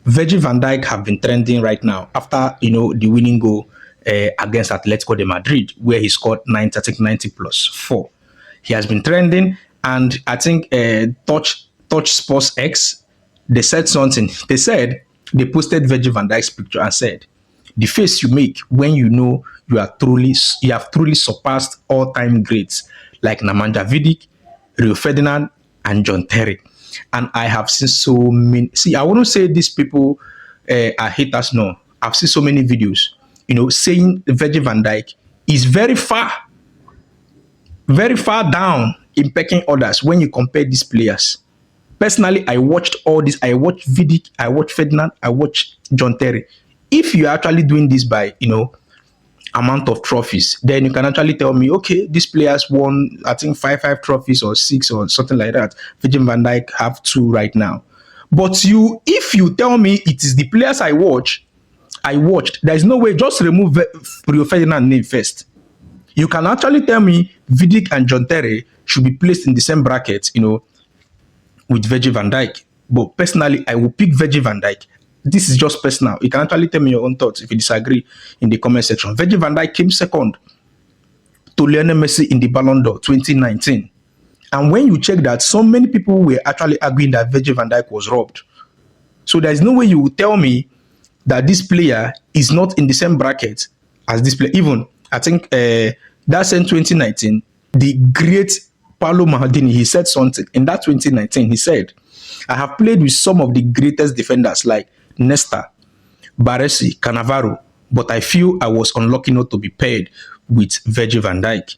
Virgil Van Dijk have been trending right now after the winning goal against Atletico de Madrid, where he scored 90, I think 90 plus 4. He has been trending, and I think Touch Sports X, they said something. They posted Virgil Van Dijk's picture and said, "The face you make when you know you have truly surpassed all-time greats like Nemanja Vidic, Rio Ferdinand, and John Terry." And I have seen so many. See, I wouldn't say these people are haters. No, I've seen so many videos, saying Virgil Van Dijk is very far down in pecking orders when you compare these players. Personally, I watched all this. I watched Vidic, I watched Ferdinand, I watched John Terry. If you're actually doing this by, amount of trophies, then you can actually tell me, okay, these players won, I think, five trophies or 6 or something like that. Virgil van Dijk have 2 right now. But if you tell me it is the players I watched, there is no way. Just remove Rio Ferdinand name first. You can actually tell me Vidic and John Terry should be placed in the same bracket, with Virgil van Dijk. But personally, I will pick Virgil van Dijk. This is just personal. You can actually tell me your own thoughts if you disagree in the comment section. Virgil van Dijk came second to Lionel Messi in the Ballon d'Or 2019. And when you check that, so many people were actually arguing that Virgil van Dijk was robbed. So there is no way you will tell me that this player is not in the same bracket as this player. Even, I think, that same 2019, the great Paolo Maldini, he said something. In that 2019, he said, "I have played with some of the greatest defenders like Nesta, Baresi, Cannavaro, but I feel I was unlucky not to be paired with Virgil van Dijk.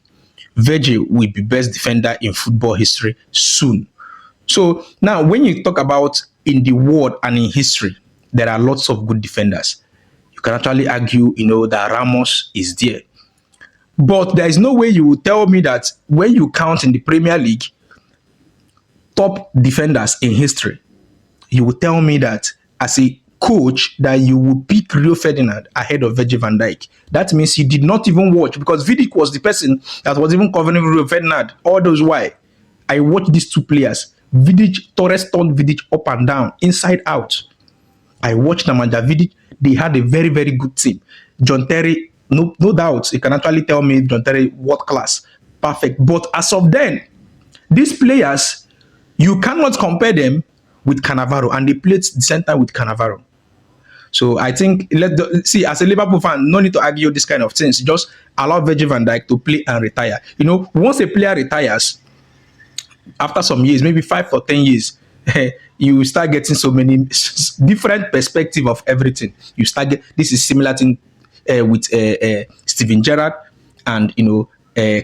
Virgil will be best defender in football history soon." So now when you talk about in the world and in history, there are lots of good defenders. You can actually argue, that Ramos is there. But there is no way you will tell me that when you count in the Premier League, top defenders in history, you will tell me that as a coach that you will pick Rio Ferdinand ahead of Virgil van Dijk. That means you did not even watch, because Vidic was the person that was even covering Rio Ferdinand. All those why I watched these two players. Torres turned Vidic up and down, inside out. I watched Nemanja Vidic. They had a very, very good team. John Terry, no doubt, you can actually tell me John Terry, what class, perfect. But as of then, these players, you cannot compare them with Cannavaro, and they played the center with Cannavaro. So I think, see, as a Liverpool fan, no need to argue this kind of things. Just allow Virgil van Dijk to play and retire. Once a player retires, after some years, maybe 5 or 10 years, you start getting so many different perspective of everything. This is similar thing with Steven Gerrard and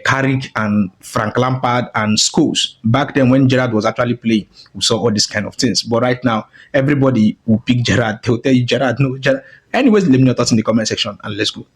Carrick and Frank Lampard and Scholes. Back then when Gerrard was actually playing, we saw all these kind of things. But right now, everybody will pick Gerrard. They'll tell you Gerrard, no Gerrard. Anyways, let me know your thoughts in the comment section and let's go.